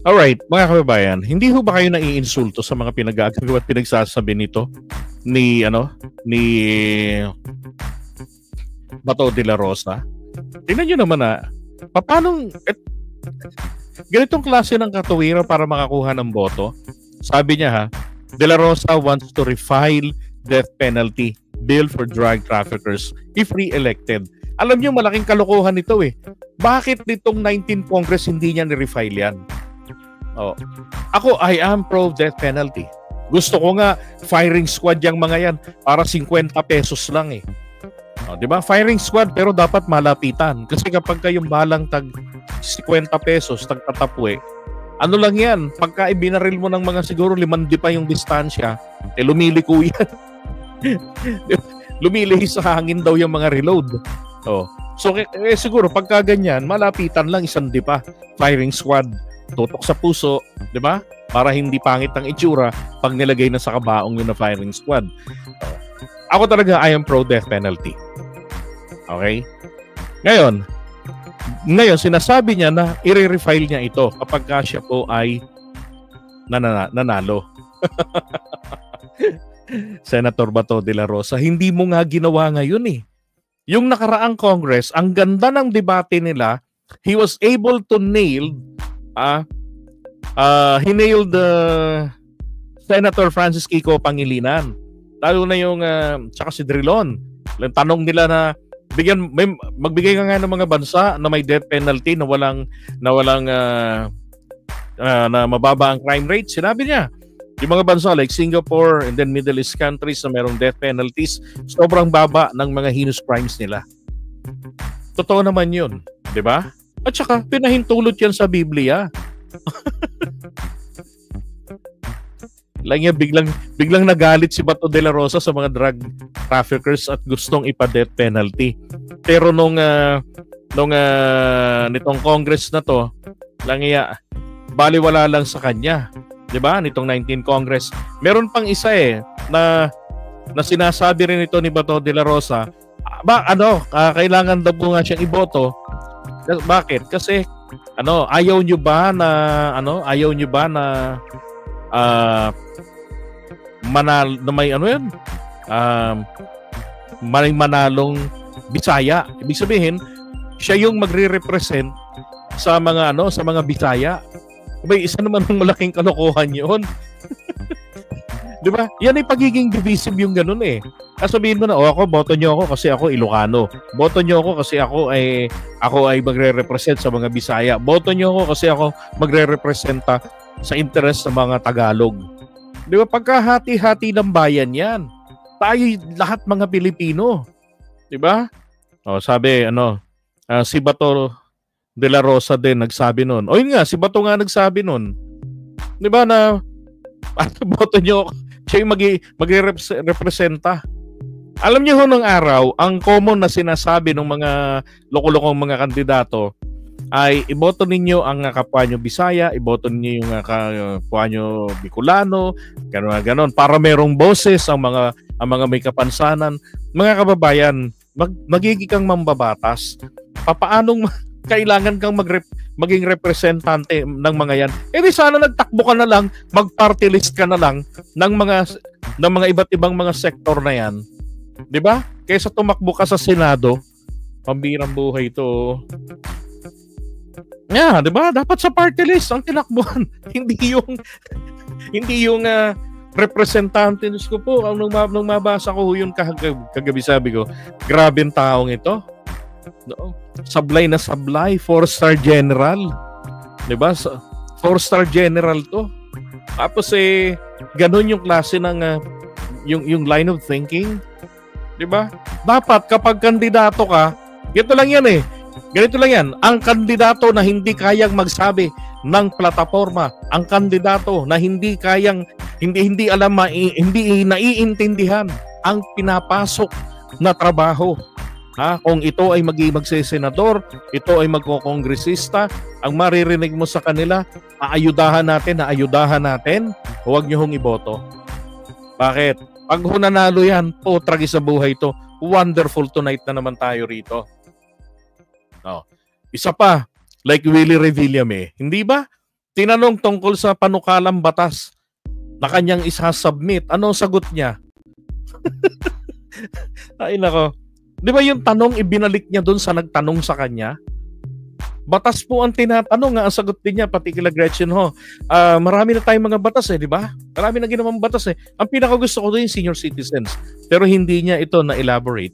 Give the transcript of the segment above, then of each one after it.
Alright, mga kababayan, hindi ho ba kayo naiinsulto sa mga pinagagawa at pinagsasabi nito ni Bato de la Rosa? Tingnan nyo naman paano ganitong klase ng katuwiran para makakuha ng boto? Sabi niya De la Rosa wants to refile death penalty bill for drug traffickers if re-elected. Alam niyo, malaking kalokohan ito Bakit nitong 19 Congress hindi niya ni-refile yan? Ako, I am pro death penalty. Gusto ko nga firing squad yung mga yan para 50 pesos lang di ba? Firing squad pero dapat malapitan. Kasi kapag kayong balang tag 50 pesos tagtatapwe, ano lang yan, pagka ibinaril mo ng mga siguro 5 pa yung distansya, lumiliko yan. Lumilihis sa hangin daw yung mga reload. So siguro pagka ganyan, malapitan lang 1 pa. Firing squad, tutok sa puso, di ba? Para hindi pangit ang itsura pag nilagay na sa kabaong yun na firing squad. Ako talaga, I am pro death penalty. Okay? Ngayon, sinasabi niya na i-refile niya ito kapag siya po ay nanalo. Senator Bato de la Rosa, hindi mo nga ginawa ngayon Yung nakaraang Congress, ang ganda ng debate nila, he was able to nail he nailed Senator Francis Kiko Pangilinan. Lalo na yung tsaka si Drilon. Tanong nila na magbigay ka nga ng mga bansa na may death penalty na mababa ang crime rate. Sinabi niya, yung mga bansa like Singapore and then Middle East countries na merong death penalties, sobrang baba ng mga heinous crimes nila. Totoo naman yun, di ba? At saka, pinahintulot yan sa Biblia. Lang yan, biglang nagalit si Bato de la Rosa sa mga drug traffickers at gustong ipa-death penalty. Pero nitong Congress na to, baliwala lang sa kanya. 'Di ba? Nitong 19 Congress. Meron pang isa na sinasabi rin ito ni Bato de la Rosa, kailangan daw po nga siyang iboto. Bakit? Kasi ayaw niyo ba na may manalong Bisaya. Ibig sabihin, siya yung magre-represent sa mga Bisaya. Isa naman ng malaking kalokohan 'yon. 'Di ba? Yan ay pagiging divisive yung ganun Sabihin mo na, ako boto niyo ako kasi ako Ilocano. Boto niyo ako kasi ako ay magre-represent sa mga Bisaya. Boto niyo ako kasi ako magre-representa sa interest ng mga Tagalog. 'Di ba? Pagkahati-hati ng bayan 'yan. Tayo lahat mga Pilipino. 'Di ba? Sabi si Bato de la Rosa din nagsabi noon. Yun nga, si Bato nga nagsabi noon. 'Di ba na boto niyo siya yung magre-representa. Alam niyo nung araw, ang common na sinasabi ng mga loko-lokong mga kandidato ay iboto ninyo ang kapwa nyo Bisaya, iboto ninyo yung kapwa nyo Bicolano, gano'n para merong boses ang mga may kapansanan. Mga kababayan, magiging kang mambabatas. Papaanong kailangan kang maging representante ng mga yan? Di sana nagtakbo ka na lang, mag-party list ka na lang ng mga iba't ibang mga sektor na yan. 'Di ba? Kaysa tumakbo ka sa Senado, pambirang buhay ito. Yeah, 'di ba? Dapat sa party list ang tinakbuhan, hindi yung representante. Ko po, nung mabasa ko yun kagabi, sabi ko, grabe ang taong ito. No? Sablay na sablay, 4-star general. 'Di ba? 4-star general to. Tapos ganun yung klase ng yung line of thinking. 'Di ba? Dapat kapag kandidato ka, ganito lang yan Ganito lang yan. Ang kandidato na hindi kayang magsabi ng plataforma, ang kandidato na hindi alam, hindi naiintindihan ang pinapasok na trabaho. Kung ito ay magsesenador, ito ay magkokongresista, ang maririnig mo sa kanila, aayudahan natin, huwag niyo hong iboto. Bakit? Pag nanalo yan, tragis sa buhay to. Wonderful tonight na naman tayo rito. Isa pa, like Willie Revillame, hindi ba? Tinanong tungkol sa panukalang batas na kanyang isasubmit. Ano ang sagot niya? Ay nako. Di ba yung tanong ibinalik niya doon sa nagtanong sa kanya? Batas po ang tinatanong, ang sagot din niya, pati kila Gretchen Ho. Marami na tayong mga batas di ba? Marami na ginawang batas Ang pinakagusto ko doon yung senior citizens. Pero hindi niya ito na-elaborate.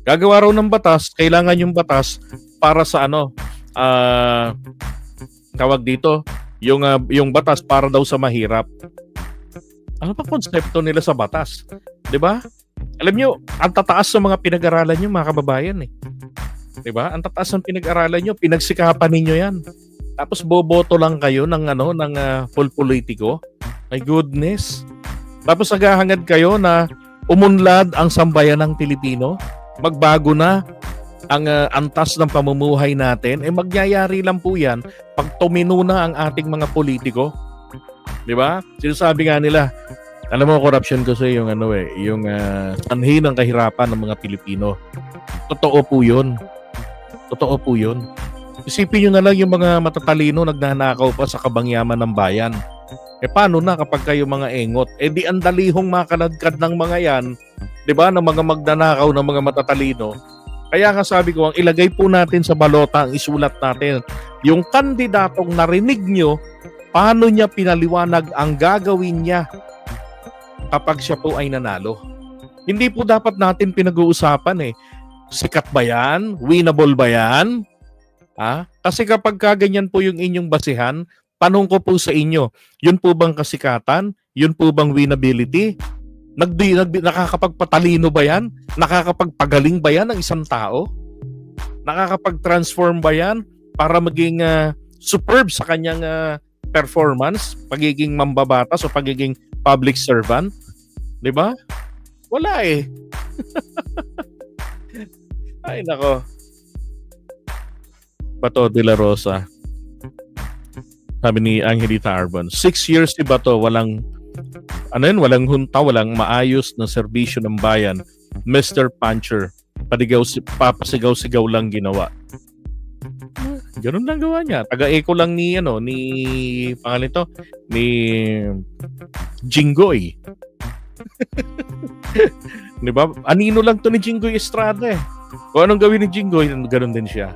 Gagawa raw ng batas, kailangan yung batas para sa tawag dito, yung batas para daw sa mahirap. Ano pa konsepto nila sa batas? 'Di ba? Alam niyo, ang tataas sa mga pinag-aralan niyo, mga kababayan 'Di ba? Ang tataas ng pinag-aralan niyo, pinagsikapan ninyo 'yan. Tapos boboto lang kayo ng full politiko. My goodness. Tapos naghahangad kayo na umunlad ang sambayan ng Pilipino, magbago na ang antas ng pamumuhay natin, magyayari lang po yan pag tumino na ang ating mga politiko. Di ba? Sinasabi nga nila, alam mo, corruption kasi yung yung sanhi ng kahirapan ng mga Pilipino. Totoo po yun. Totoo po yun. Isipin nyo na lang yung mga matatalino nagnanakaw pa sa kabangyaman ng bayan. Paano na kapag kayo mga engot? Di ang dalihong makaladkad ng mga yan, di ba, ng mga magnanakaw ng mga matatalino. Kaya nga sabi ko, ang ilagay po natin sa balota, ang isulat natin, yung kandidatong narinig nyo, paano niya pinaliwanag ang gagawin niya kapag siya po ay nanalo. Hindi po dapat natin pinag-uusapan sikat ba yan? Winnable ba yan? Kasi kapag kaganyan po yung inyong basihan, tanong ko po sa inyo, yun po bang kasikatan? Yun po bang winnability? Nakakapagpatalino ba yan? Nakakapagpagaling ba yan ng isang tao? Nakakapag-transform ba yan para maging superb sa kanyang performance, pagiging mambabatas o pagiging public servant? Di ba? Wala Ay nako. Bato de la Rosa. Sabi ni Angelita Arbon, 6 years si Bato, walang hunta, walang maayos na serbisyo ng bayan. Mr. Puncher, papasigaw-sigaw lang ginawa. Ganun lang gawa niya. Taga-eco lang ni pangalan ito, ni Jinggoy. Di ba? Anino lang to ni Jinggoy Estrada Kung anong gawin ni Jinggoy, ganun din siya.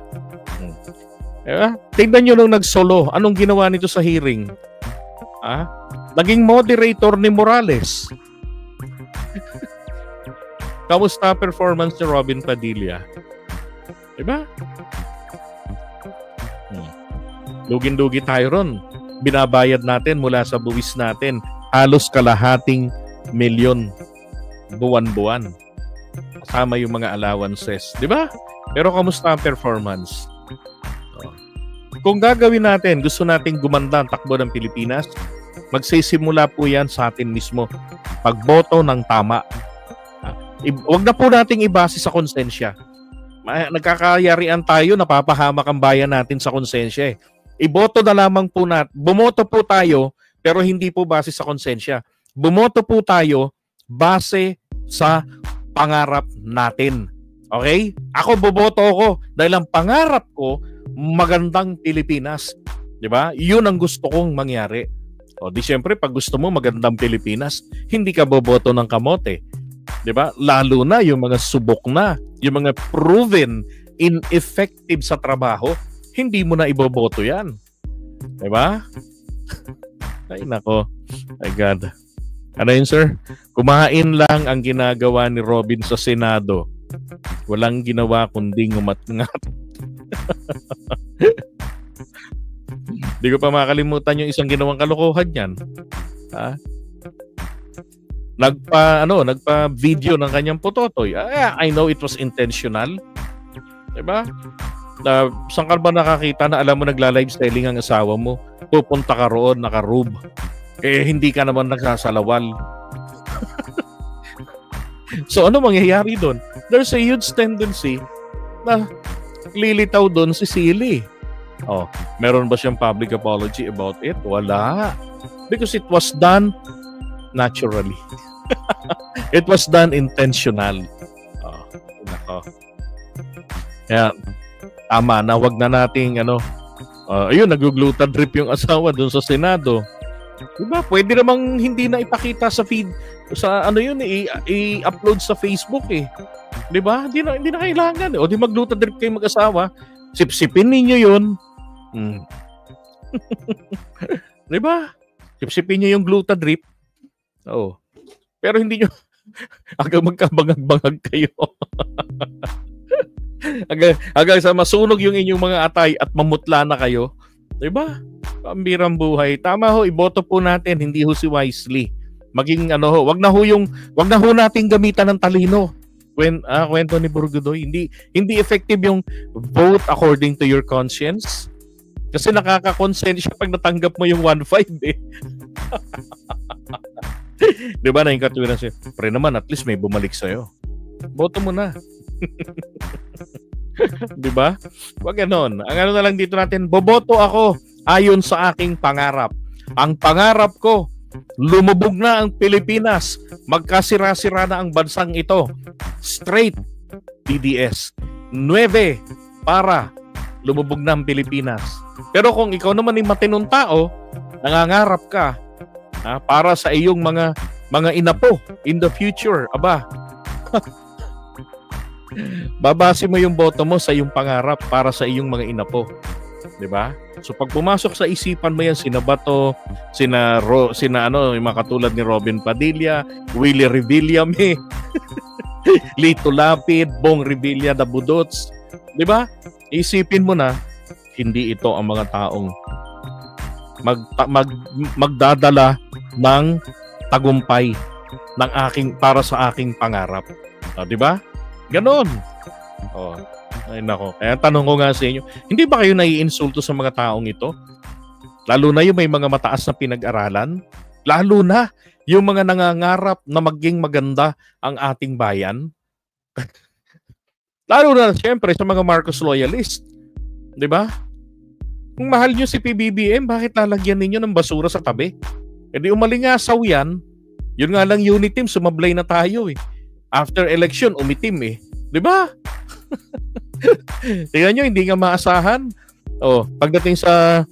Tingnan nyo nung nag-solo. Anong ginawa nito sa hearing? Naging moderator ni Morales. Kamusta performance ni Robin Padilla? Diba? Dugin-dugi tayo ron. Binabayad natin mula sa buwis natin halos kalahating milyon buwan-buwan. Kasama yung mga allowances. Diba? Pero kamusta ang performance? Kung gagawin natin, gusto nating gumanda ang takbo ng Pilipinas, magsisimula po yan sa atin mismo. Pagboto ng tama. Huwag na po nating ibase sa konsensya. Nagkakayarian tayo, napapahamak ang bayan natin sa konsensya. Iboto na lamang po natin. Bumoto po tayo, pero hindi po base sa konsensya. Bumoto po tayo base sa pangarap natin. Okay? Ako boboto ako dahil ang pangarap ko magandang Pilipinas. 'Di ba? 'Yun ang gusto kong mangyari. Di siyempre pag gusto mo magandang Pilipinas, hindi ka boboto ng kamote. 'Di ba? Lalo na yung mga subok na, yung mga proven ineffective sa trabaho, hindi mo na iboboto 'yan. 'Di ba? Ay nako. My God. Ano yun, sir? Kumain lang ang ginagawa ni Robin sa Senado. Walang ginawa kundi ngumat-ngat. Di ko pa makalimutan yung isang ginawang kalokohan yan. Nagpa-video ng kanyang putotoy. I know it was intentional. Diba? Saan ka ba nakakita na alam mo nagla-live styling ang asawa mo? Pupunta ka roon, naka-robe. Hindi ka naman nagsasalawal. So ano mangyayari doon? There's a huge tendency na lilitaw doon si Silly. Meron ba siyang public apology about it? Wala. Because it was done naturally. It was done intentional. Nako. Kaya tama na, wag na nating Ayun, nag-glutadrip yung asawa doon sa Senado. Diba? Pwede namang hindi na ipakita sa feed, sa ano yun, i-upload sa Facebook eh. Diba? Hindi na kailangan. O di mag-glutadrip kayo mag-asawa. Sipsipin ninyo yun. Diba? Sipsipin nyo yung glutadrip. Oo. Pero hindi nyo, hanggang magkabangag-bangag kayo. hanggang sa masunog yung inyong mga atay at mamutla na kayo. Diba? Pambirang buhay. Tama ho, iboto po natin, hindi ho si wisely. Maging ano ho, wag na ho nating gamitan ng talino. Kwento ni Burgodoy, hindi effective yung vote according to your conscience. Kasi nakaka-consensya pag natanggap mo yung 1-5 eh. Diba na yung katwiran siya? Pre naman, at least may bumalik sa'yo. Boto mo na. Diba? Wag ganon. Ang ano na lang dito natin, boboto ako ayon sa aking pangarap. Ang pangarap ko, lumubog na ang Pilipinas. Magkasira-sira na ang bansang ito. Straight DDS. 9 para lumubog na ang Pilipinas. Pero kung ikaw naman ay matinong tao, nangangarap ka para sa iyong mga inapo in the future, aba, babase mo yung boto mo sa iyong pangarap para sa iyong mga inapo. Diba? So pag pumasok sa isipan mo yan, sina Bato, sina yung mga katulad ni Robin Padilla, Willie Revillame, Lito Lapid, Bong Revilla da Budots, diba? Isipin mo na, hindi ito ang mga taong magdadala ng tagumpay ng para sa aking pangarap. Diba? Ganon. Ay nako. Kaya tanong ko nga sa inyo, hindi ba kayo naiinsulto sa mga taong ito? Lalo na yung may mga mataas na pinag-aralan? Lalo na yung mga nangangarap na maging maganda ang ating bayan? Lalo na siyempre sa mga Marcos loyalist. Di ba? Kung mahal nyo si PBBM, bakit lalagyan ninyo ng basura sa tabi? E di umalingasaw yan. Yun nga lang unit team, sumablay na tayo eh. After election, umitim eh. Di ba? Tingnan nyo, hindi nga maasahan. Pagdating sa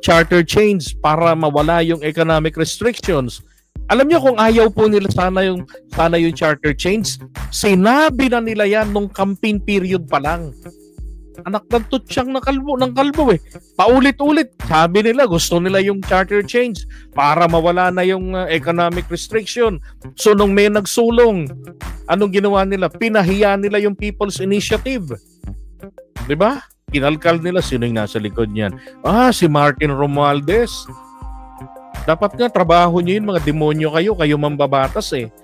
charter change para mawala yung economic restrictions. Alam nyo kung ayaw po nila sana yung charter change, sinabi na nila yan nung campaign period pa lang. Anak ng tutsang ng kalbo eh. Paulit-ulit, sabi nila gusto nila yung charter change para mawala na yung economic restriction. So nung may nagsulong, anong ginawa nila? Pinahiya nila yung People's Initiative. Diba? Kinalkal nila sino yung nasa likod niyan. Si Martin Romualdez. Dapat nga trabaho niyo yun, mga demonyo kayo mambabatas eh.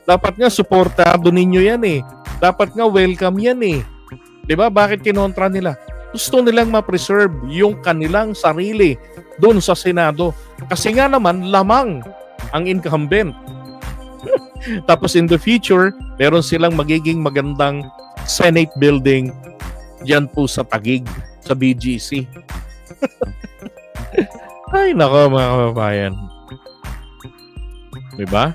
Dapat nga suportado ninyo yan eh. Dapat nga welcome yan eh. Diba? Bakit kinontra nila? Gusto nilang ma-preserve yung kanilang sarili doon sa Senado. Kasi nga naman, lamang ang incumbent. Tapos in the future, meron silang magiging magandang Senate building dyan po sa Taguig, sa BGC. Ay, nako mga kababayan. Diba?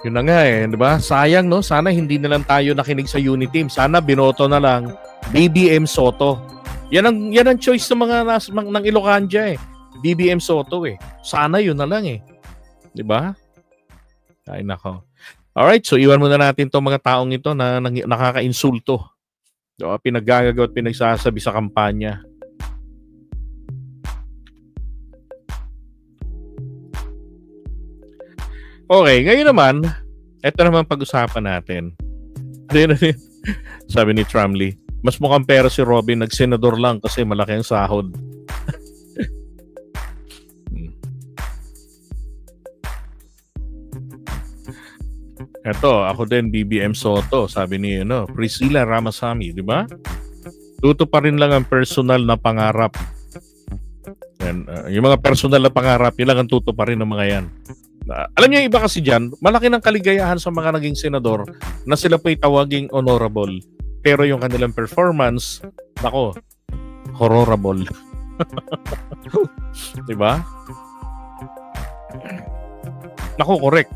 Yun na nga eh, di ba? Sayang no, sana hindi na lang tayo nakinig sa unit team. Sana binoto na lang BBM Soto. Yan ang choice ng mga ng Ilocania eh. BBM Soto eh. Sana yun na lang eh. Di ba? Ay nako. Alright, so iwan muna natin tong mga taong ito na nakaka-insulto. Diba? Pinaggagawa at pinagsasabi sa kampanya. Okay, ngayon naman, ito naman pag-usapan natin. Sabi ni Tramley, mas mukhang pera si Robin, nag-senador lang kasi malaki ang sahod. Ito, ako din, BBM Soto, sabi ni Priscilla Ramasamy, di ba? Tuto pa rin lang ang personal na pangarap. And, yung mga personal na pangarap, yun lang ang tuto pa rin ng mga yan. Alam niyo, iba kasi dyan, malaki ng kaligayahan sa mga naging senador na sila po'y tawaging honorable. Pero yung kanilang performance, nako, horrible. Diba? Nako, correct.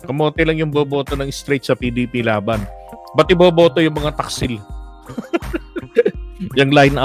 Kamote lang yung boboto ng straight sa PDP laban. Ba't iboboto yung mga taksil? yung line up